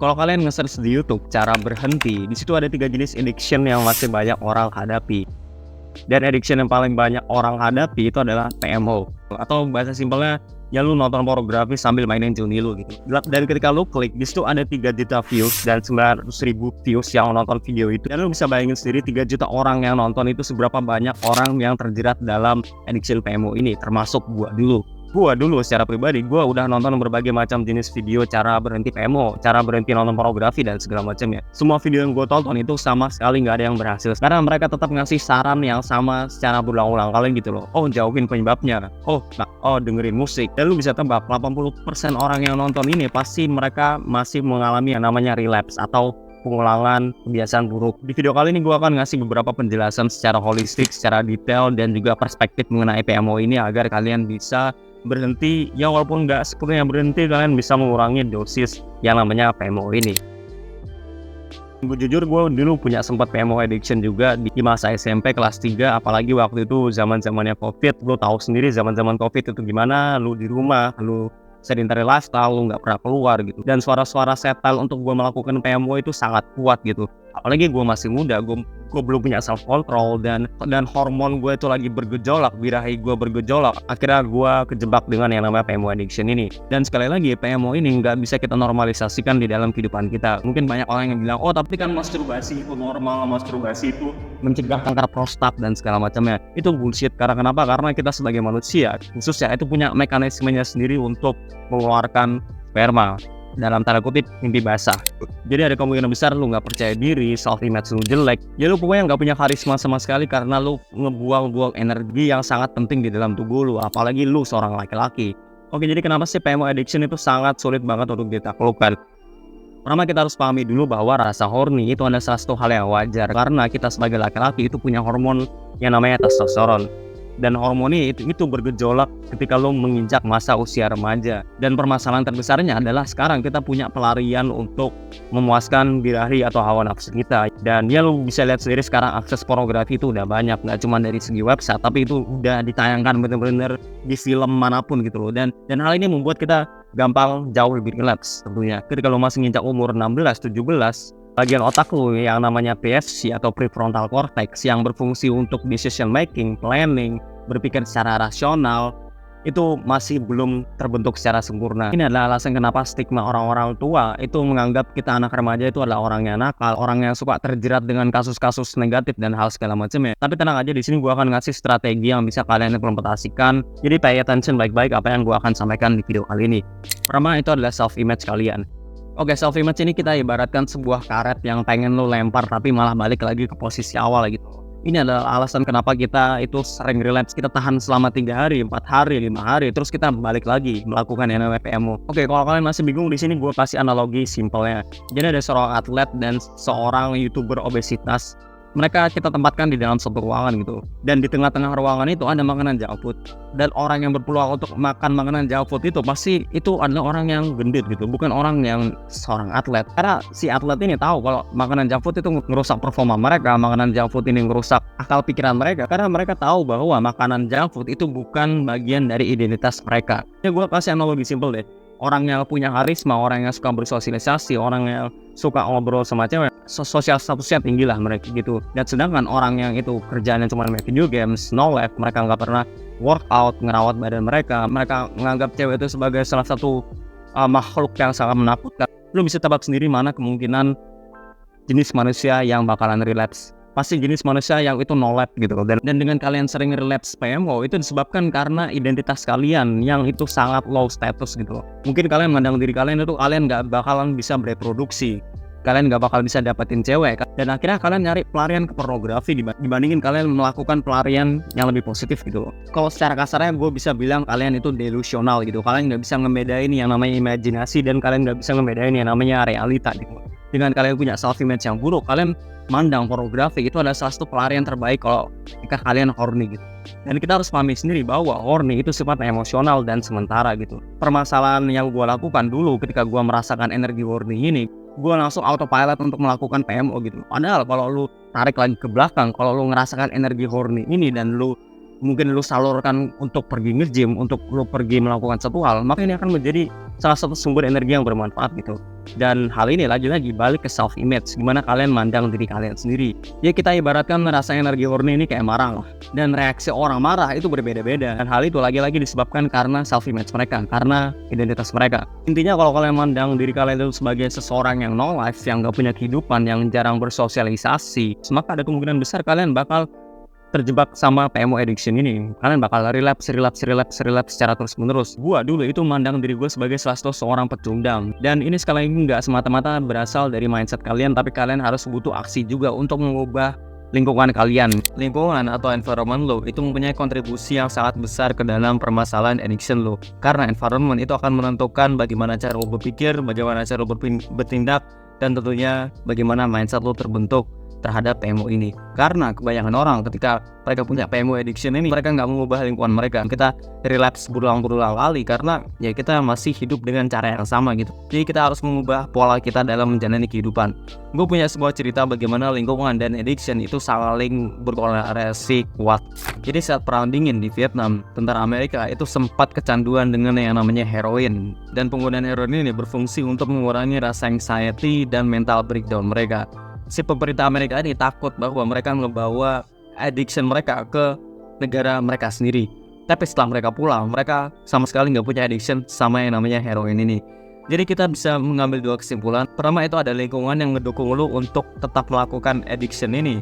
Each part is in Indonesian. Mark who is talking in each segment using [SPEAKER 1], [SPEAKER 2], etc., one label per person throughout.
[SPEAKER 1] Kalau kalian nge-search di YouTube cara berhenti, di situ ada 3 jenis addiction yang masih banyak orang hadapi. Dan addiction yang paling banyak orang hadapi itu adalah PMO, atau bahasa simpelnya ya lu nonton pornografi sambil mainin joni lu gitu. Dan ketika lu klik, di situ ada 3 juta views dan 900.000 views yang nonton video itu. Dan lu bisa bayangin sendiri 3 juta orang yang nonton itu seberapa banyak orang yang terjerat dalam addiction PMO ini, termasuk gua dulu. Gua dulu secara pribadi, gua udah nonton berbagai macam jenis video cara berhenti PMO, cara berhenti nonton pornografi dan segala macamnya. Semua video yang gua tonton itu sama sekali nggak ada yang berhasil. Karena mereka tetap ngasih saran yang sama secara berulang-ulang kali gitu loh. Oh, jauhin penyebabnya. Oh, dengerin musik. Dan lu bisa tebak 80% orang yang nonton ini pasti mereka masih mengalami yang namanya relapse atau pengulangan kebiasaan buruk. Di video kali ini gue akan ngasih beberapa penjelasan secara holistik, secara detail, dan juga perspektif mengenai PMO ini agar kalian bisa berhenti, ya walaupun nggak sepenuhnya berhenti, kalian bisa mengurangi dosis yang namanya PMO ini. Gue jujur, gue dulu punya sempat PMO addiction juga di masa SMP kelas 3, apalagi waktu itu zaman-zamannya COVID. Lu tahu sendiri zaman-zaman COVID itu gimana, lu di rumah, lu sedentary lifestyle, lu nggak pernah keluar gitu. Dan suara-suara setel untuk gue melakukan PMO itu sangat kuat gitu. Apalagi gue masih muda, gue belum punya self control dan hormon gue itu lagi bergejolak, birahi gue bergejolak. Akhirnya gue kejebak dengan yang namanya PMO addiction ini. Dan sekali lagi, PMO ini nggak bisa kita normalisasikan di dalam kehidupan kita. Mungkin banyak orang yang bilang, oh tapi kan masturbasi itu normal, masturbasi itu mencegah kanker prostat dan segala macamnya. Itu bullshit. Karena kenapa? Karena kita sebagai manusia, khususnya itu punya mekanismenya sendiri untuk mengeluarkan sperma, dalam tanda kutip mimpi basah. Jadi ada kemungkinan besar lu nggak percaya diri, self image lu jelek, ya lu pokoknya nggak punya karisma sama sekali karena lu ngebuang-buang energi yang sangat penting di dalam tubuh lu, apalagi lu seorang laki-laki. Oke, jadi kenapa sih PMO addiction itu sangat sulit banget untuk ditaklukkan? Pertama, kita harus pahami dulu bahwa rasa horny itu adalah salah satu hal yang wajar karena kita sebagai laki-laki itu punya hormon yang namanya testosteron. Dan hormon itu bergejolak ketika lo menginjak masa usia remaja. Dan permasalahan terbesarnya adalah sekarang kita punya pelarian untuk memuaskan birahi atau hawa nafsu kita. Dan ya lo bisa lihat sendiri sekarang akses pornografi itu udah banyak, nggak cuma dari segi website, tapi itu udah ditayangkan bener-bener di film manapun gitu loh. Dan hal ini membuat kita gampang jauh lebih relapse tentunya. Ketika lo masih nginjak umur 16-17, bagian otak lu yang namanya PFC atau prefrontal cortex yang berfungsi untuk decision making, planning, berpikir secara rasional itu masih belum terbentuk secara sempurna. Ini adalah alasan kenapa stigma orang-orang tua itu menganggap kita anak remaja itu adalah orang yang nakal, orang yang suka terjerat dengan kasus-kasus negatif dan hal segala macamnya. Tapi tenang aja, di sini gua akan ngasih strategi yang bisa kalian implementasikan. Jadi pay attention baik-baik apa yang gua akan sampaikan di video kali ini. Pertama, itu adalah self image kalian. Oke, self image ini kita ibaratkan sebuah karet yang pengen lo lempar tapi malah balik lagi ke posisi awal gitu. Ini adalah alasan kenapa kita itu sering relapse. Kita tahan selama 3 hari, 4 hari, 5 hari, terus kita balik lagi melakukan yang namanya PMO. Oke, kalau kalian masih bingung, di sini gue kasih analogi simpelnya. Jadi ada seorang atlet dan seorang YouTuber obesitas. Mereka kita tempatkan di dalam satu ruangan gitu. Dan di tengah-tengah ruangan itu ada makanan junk food. Dan orang yang berpeluang untuk makan makanan junk food itu pasti itu adalah orang yang gendut gitu, bukan orang yang seorang atlet. Karena si atlet ini tahu kalau makanan junk food itu ngerusak performa mereka, makanan junk food ini ngerusak akal pikiran mereka. Karena mereka tahu bahwa makanan junk food itu bukan bagian dari identitas mereka. Ya gue kasih analogi simpel deh. Orang yang punya karisma, orang yang suka bersosialisasi, orang yang suka ngobrol sama cewek, sosial statusnya tinggi lah mereka gitu. Dan sedangkan orang yang itu kerjaannya cuma main video games, no life, mereka nggak pernah workout, ngerawat badan mereka menganggap cewek itu sebagai salah satu makhluk yang sangat menakutkan. Lu bisa tebak sendiri mana kemungkinan jenis manusia yang bakalan relapse. Pasti jenis manusia yang itu no life gitu. Dan dengan kalian sering relapse PMO itu disebabkan karena identitas kalian yang itu sangat low status gitu. Mungkin kalian memandang diri kalian itu kalian nggak bakalan bisa bereproduksi, kalian nggak bakal bisa dapetin cewek, dan akhirnya kalian nyari pelarian ke pornografi dibandingin kalian melakukan pelarian yang lebih positif gitu. Kalau secara kasarnya gue bisa bilang kalian itu delusional gitu. Kalian nggak bisa ngebedain yang namanya imajinasi dan kalian nggak bisa ngebedain yang namanya realita gitu. Dengan kalian punya self image yang buruk, kalian mandang pornografi itu adalah salah satu pelarian terbaik kalau jika kalian horny gitu. Dan kita harus pahami sendiri bahwa horny itu sifatnya emosional dan sementara gitu. Permasalahan yang gue lakukan dulu ketika gue merasakan energi horny ini, gue langsung autopilot untuk melakukan PMO gitu. Padahal kalau lu tarik lagi ke belakang, kalau lu ngerasakan energi horny ini dan lu mungkin lu salurkan untuk pergi nge-gym, untuk lu pergi melakukan satu hal, maka ini akan menjadi salah satu sumber energi yang bermanfaat gitu. Dan hal ini lagi-lagi balik ke self image, gimana kalian mandang diri kalian sendiri. Ya kita ibaratkan rasa energi horny ini kayak marah lah. Dan reaksi orang marah itu berbeda-beda. Dan hal itu lagi-lagi disebabkan karena self image mereka, karena identitas mereka. Intinya kalau kalian mandang diri kalian itu sebagai seseorang yang no life, yang gak punya kehidupan, yang jarang bersosialisasi, maka ada kemungkinan besar kalian bakal terjebak sama PMO addiction ini. Kalian bakal relapse secara terus-menerus. Gua dulu itu memandang diri gue sebagai salah satu seorang pecundang. Dan ini sekali lagi nggak semata-mata berasal dari mindset kalian, tapi kalian harus butuh aksi juga untuk mengubah lingkungan kalian. Lingkungan atau environment lo itu mempunyai kontribusi yang sangat besar ke dalam permasalahan addiction lo. Karena environment itu akan menentukan bagaimana cara lo berpikir, bagaimana cara lo bertindak, dan tentunya bagaimana mindset lo terbentuk terhadap PMO ini. Karena kebanyakan orang ketika mereka punya PMO addiction ini, mereka nggak mengubah lingkungan mereka. Kita relapse berulang-ulang kali karena ya kita masih hidup dengan cara yang sama gitu. Jadi kita harus mengubah pola kita dalam menjalani kehidupan. Gue punya sebuah cerita bagaimana lingkungan dan addiction itu saling berkorelasi kuat. Jadi saat perang dingin di Vietnam, tentara Amerika itu sempat kecanduan dengan yang namanya heroin. Dan penggunaan heroin ini berfungsi untuk mengurangi rasa anxiety dan mental breakdown mereka. Si pemerintah Amerika ini takut bahwa mereka membawa addiction mereka ke negara mereka sendiri. Tapi setelah mereka pulang, mereka sama sekali nggak punya addiction sama yang namanya heroin ini. Jadi kita bisa mengambil dua kesimpulan. Pertama itu ada lingkungan yang ngedukung lu untuk tetap melakukan addiction ini.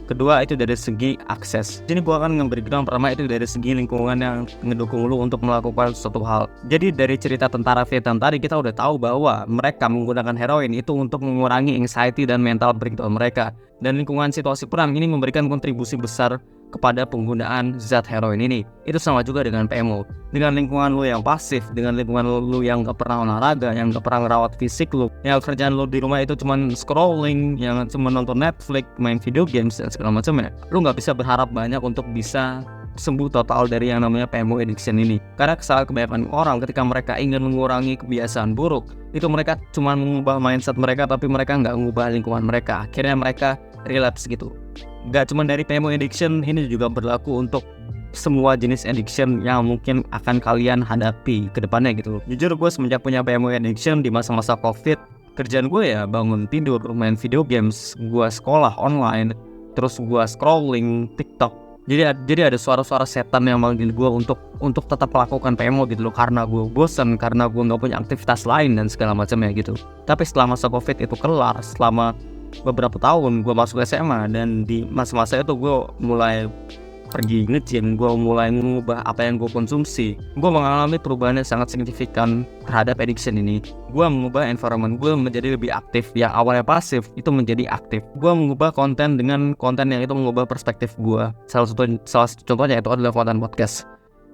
[SPEAKER 1] Kedua itu dari segi akses. Jadi gua akan nge-breakdown pertama itu dari segi lingkungan yang ngedukung lu untuk melakukan suatu hal. Jadi dari cerita tentara Vietnam tadi kita udah tahu bahwa mereka menggunakan heroin itu untuk mengurangi anxiety dan mental breakdown mereka. Dan lingkungan situasi perang ini memberikan kontribusi besar kepada penggunaan zat heroin ini. Itu sama juga dengan PMO. Dengan lingkungan lu yang pasif, dengan lingkungan lu yang gak pernah olahraga, yang gak pernah ngerawat fisik lu, yang kerjaan lu di rumah itu cuman scrolling, yang cuma nonton Netflix, main video games dan segala macam ya, lu gak bisa berharap banyak untuk bisa sembuh total dari yang namanya PMO addiction ini. Karena kesalahan kebanyakan orang ketika mereka ingin mengurangi kebiasaan buruk, itu mereka cuma mengubah mindset mereka, tapi mereka nggak mengubah lingkungan mereka. Akhirnya mereka relapse gitu. Gak cuma dari PMO addiction, ini juga berlaku untuk semua jenis addiction yang mungkin akan kalian hadapi ke depannya gitu. Jujur gue semenjak punya PMO addiction di masa-masa COVID, kerjaan gue ya bangun tidur, main video games, gue sekolah online, terus gue scrolling TikTok. Jadi ada suara-suara setan yang manggil gue untuk tetap melakukan PMO gitu loh, karena gue bosan, karena gue nggak punya aktivitas lain dan segala macamnya gitu. Tapi setelah masa COVID itu kelar, selama beberapa tahun gue masuk SMA, dan di masa-masa itu gue mulai pergi nge-gym, gue mulai mengubah apa yang gue konsumsi. Gue mengalami perubahan yang sangat signifikan terhadap addiction ini. Gue mengubah environment gue menjadi lebih aktif. Yang awalnya pasif itu menjadi aktif. Gue mengubah konten dengan konten yang itu mengubah perspektif gue. Salah satu contohnya itu adalah konten podcast.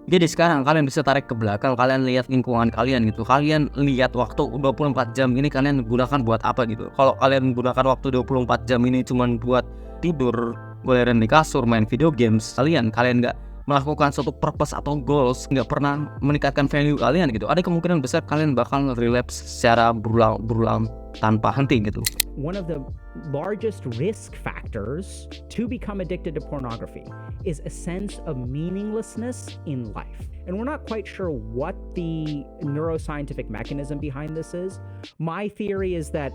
[SPEAKER 1] Jadi sekarang kalian bisa tarik ke belakang, kalian lihat lingkungan kalian gitu. Kalian lihat waktu 24 jam ini kalian gunakan buat apa gitu. Kalau kalian gunakan waktu 24 jam ini cuma buat tidur, goleran di kasur, main video games, kalian nggak melakukan suatu purpose atau goals, nggak pernah meningkatkan value kalian gitu, ada kemungkinan besar kalian bakal relapse secara berulang tanpa henti gitu.
[SPEAKER 2] One of the largest risk factors to become addicted to pornography is a sense of meaninglessness in life. And we're not quite sure what the neuroscientific mechanism behind this is. My theory is that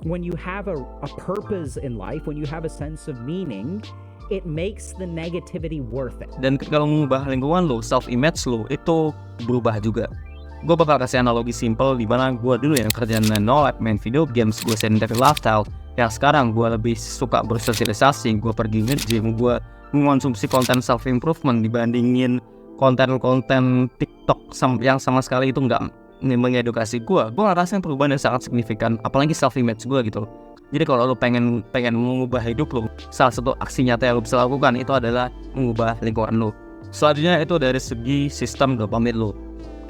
[SPEAKER 2] when you have a purpose in life, when you have a sense of meaning, it makes the negativity worth it. Dan
[SPEAKER 1] kalau mengubah lingkungan lo, self-image lo itu berubah juga. Gue bakal kasih analogi simple di mana gue dulu yang kerjaan no-lab, main video games, gue sedentary lifestyle. Yang sekarang gue lebih suka bersosialisasi, gue pergi nge-gym, gue mengonsumsi konten self-improvement dibandingin konten-konten TikTok yang sama sekali itu nggak mengedukasi gue ngerasain perubahan yang sangat signifikan, apalagi self-image gue gitu. Jadi kalau lo pengen mengubah hidup lo, salah satu aksi nyata yang lo bisa lakukan itu adalah mengubah lingkungan lo. Selanjutnya itu dari segi sistem dopamin lo.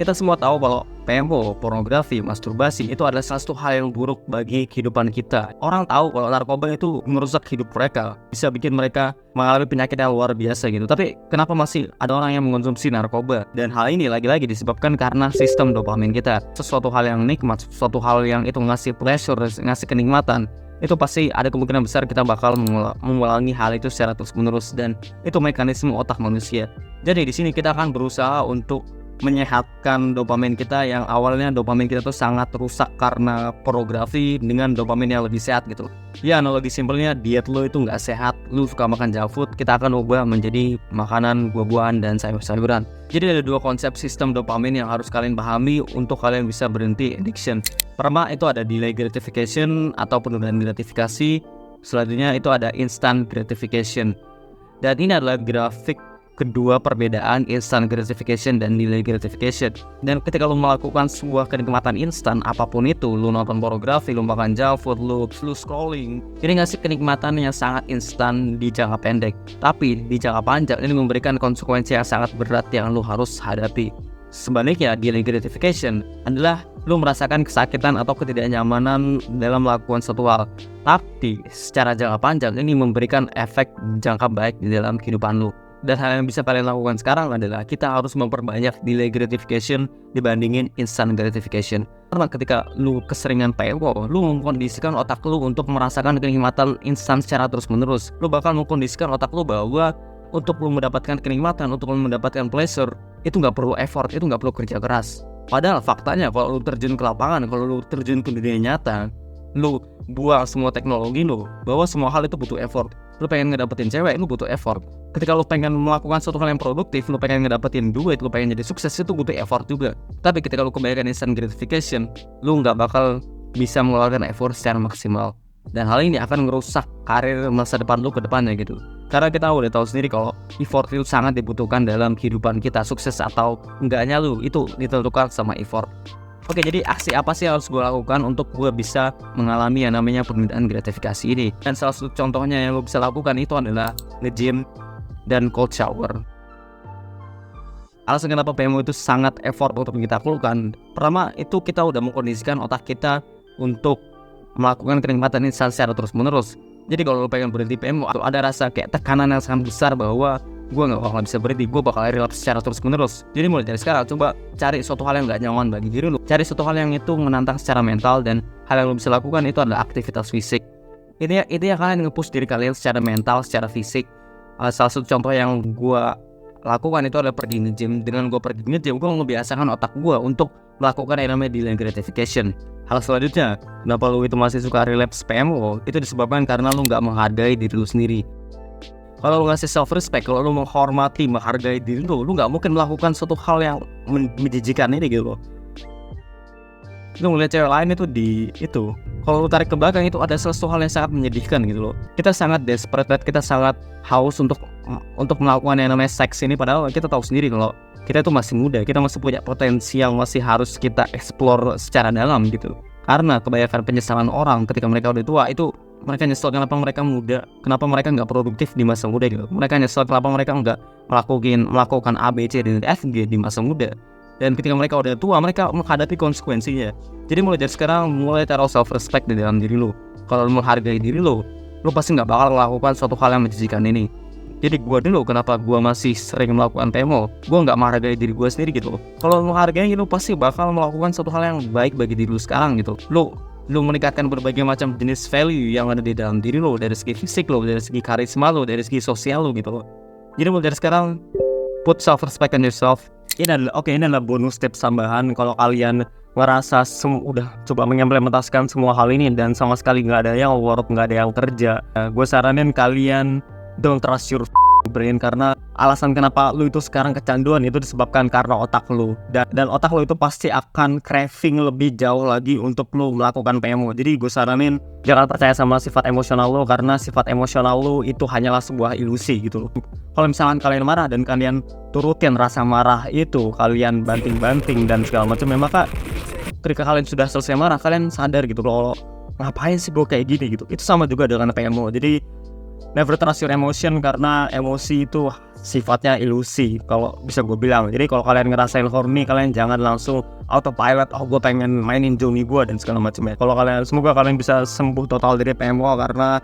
[SPEAKER 1] Kita semua tahu kalau PMO, pornografi, masturbasi itu adalah salah satu hal yang buruk bagi kehidupan kita. Orang tahu kalau narkoba itu merusak hidup mereka, bisa bikin mereka mengalami penyakit yang luar biasa gitu. Tapi kenapa masih ada orang yang mengonsumsi narkoba? Dan hal ini lagi-lagi disebabkan karena sistem dopamin kita. Sesuatu hal yang nikmat, sesuatu hal yang itu ngasih pleasure, ngasih kenikmatan, itu pasti ada kemungkinan besar kita bakal mengulangi hal itu secara terus-menerus, dan itu mekanisme otak manusia. Jadi di sini kita akan berusaha untuk menyehatkan dopamin kita yang awalnya dopamin kita tuh sangat rusak karena pornografi dengan dopamin yang lebih sehat gitu. Ya analogi simpelnya diet lo itu nggak sehat, lu suka makan junk food, kita akan ubah menjadi makanan buah-buahan dan sayur-sayuran. Jadi ada dua konsep sistem dopamin yang harus kalian pahami untuk kalian bisa berhenti addiction. Pertama itu ada delay gratification atau penundaan gratifikasi. Selanjutnya itu ada instant gratification. Dan ini adalah grafik kedua perbedaan instant gratification dan delay gratification. Dan ketika lu melakukan sebuah kenikmatan instan, apapun itu, lu nonton pornografi, lu makan junk food, lu scrolling, ini ngasih kenikmatan yang sangat instan di jangka pendek. Tapi di jangka panjang ini memberikan konsekuensi yang sangat berat yang lu harus hadapi. Sebaliknya, delay gratification adalah lu merasakan kesakitan atau ketidaknyamanan dalam melakukan suatu hal. Tapi secara jangka panjang ini memberikan efek jangka baik di dalam kehidupan lu. Dan hal yang bisa kalian lakukan sekarang adalah kita harus memperbanyak delay gratification dibandingin instant gratification. Karena ketika lu keseringan PMO, lu mengkondisikan otak lu untuk merasakan kenikmatan instan secara terus-menerus. Lu bakal mengkondisikan otak lu bahwa untuk lu mendapatkan kenikmatan, untuk lu mendapatkan pleasure, itu nggak perlu effort, itu nggak perlu kerja keras. Padahal faktanya kalau lu terjun ke lapangan, kalau lu terjun ke dunia nyata, lu buang semua teknologi lu, bahwa semua hal itu butuh effort. Lu pengen ngedapetin cewek, lu butuh effort. Ketika lu pengen melakukan suatu hal yang produktif, lu pengen ngedapetin duit, lu pengen jadi sukses, itu butuh effort juga. Tapi ketika lu kebanyakan instant gratification, lu nggak bakal bisa mengeluarkan effort secara maksimal. Dan hal ini akan merusak karir masa depan lu ke depannya gitu. Karena kita udah tahu sendiri kalau effort itu sangat dibutuhkan dalam kehidupan kita. Sukses atau enggaknya lu itu ditentukan sama effort. Oke, jadi aksi apa sih yang harus gue lakukan untuk gue bisa mengalami yang namanya permintaan gratifikasi ini? Dan salah satu contohnya yang lo bisa lakukan itu adalah nge-gym dan cold shower. Alasan kenapa PMO itu sangat effort untuk kita lakukan, pertama itu kita udah mengkondisikan otak kita untuk melakukan kenikmatan instan secara terus-menerus. Jadi kalau lo pengen berhenti PMO, ada rasa kayak tekanan yang sangat besar bahwa gue gak bakal bisa berhenti, gue bakal relapse secara terus-menerus. Jadi mulai dari sekarang, coba cari suatu hal yang gak nyaman bagi diri lo. Cari suatu hal yang itu menantang secara mental, dan hal yang lo bisa lakukan itu adalah aktivitas fisik. Ini ya kalian nge-push diri kalian secara mental, secara fisik. Salah satu contoh yang gue lakukan itu adalah pergi nge-gym. Dengan gue pergi nge-gym, gue ngebiasakan otak gue untuk melakukan yang namanya delay gratification. Hal selanjutnya, kenapa lo itu masih suka relapse PMO, itu disebabkan karena lo gak menghargai diri lo sendiri. Kalau lu ngasih self-respect, kalau lu menghormati, menghargai diri lu gak mungkin melakukan suatu hal yang menjijikan ini gitu loh. Lu ngeliat cewek lain itu kalau lu tarik ke belakang itu ada sesuatu hal yang sangat menyedihkan gitu loh. Kita sangat desperate, kita sangat haus untuk melakukan yang namanya seks ini. Padahal kita tahu sendiri kalau kita itu masih muda, kita masih punya potensial, masih harus kita explore secara dalam gitu. Karena kebanyakan penyesalan orang ketika mereka udah tua itu mereka nyesel kenapa mereka muda, kenapa mereka nggak produktif di masa muda gitu. Mereka nyesel kenapa mereka nggak melakukan A, B, C, dan F, G di masa muda. Dan ketika mereka udah tua, mereka menghadapi konsekuensinya. Jadi mulai dari sekarang, mulai taruh self-respect di dalam diri lo. Kalau lo menghargai diri lo pasti nggak bakal melakukan suatu hal yang menjijikan ini. Jadi gue dulu kenapa gue masih sering melakukan PMO, gue nggak menghargai diri gue sendiri gitu. Kalau lo menghargai, lo pasti bakal melakukan suatu hal yang baik bagi diri lo sekarang gitu. Lo meningkatkan berbagai macam jenis value yang ada di dalam diri lo, dari segi fisik lo, dari segi karisma lo, dari segi sosial lo gitu. Jadi mulai dari sekarang, put self-respect on yourself. Ini adalah bonus tips tambahan kalau kalian ngerasa udah coba mengimplementasikan semua hal ini dan sama sekali nggak ada yang work, nggak ada yang kerja. Gue saranin kalian don't trust your brain, karena alasan kenapa lu itu sekarang kecanduan itu disebabkan karena otak lu, dan otak lu itu pasti akan craving lebih jauh lagi untuk lu melakukan PMO. Jadi gue saranin jangan percaya sama sifat emosional lu, karena sifat emosional lu itu hanyalah sebuah ilusi gitu loh. Kalau misalkan kalian marah dan kalian turutin rasa marah itu, kalian banting-banting dan segala macam, maka ketika kalian sudah selesai marah, kalian sadar gitu loh, ngapain sih gue kayak gini gitu. Itu sama juga dengan PMO. Jadi never trust your emotion, karena emosi itu sifatnya ilusi kalau bisa gue bilang. Jadi kalau kalian ngerasain horny, kalian jangan langsung autopilot, gue pengen mainin Johnny gue dan segala macamnya. Kalau semoga kalian bisa sembuh total dari PMO, karena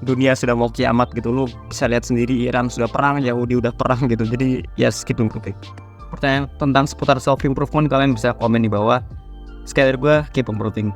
[SPEAKER 1] dunia sudah mau kiamat gitu. Lu bisa lihat sendiri, Iran sudah perang, Yahudi udah perang gitu. Jadi yes gitu. Pertanyaan tentang seputar self improvement kalian bisa komen di bawah. Sekali lagi gue keep improving.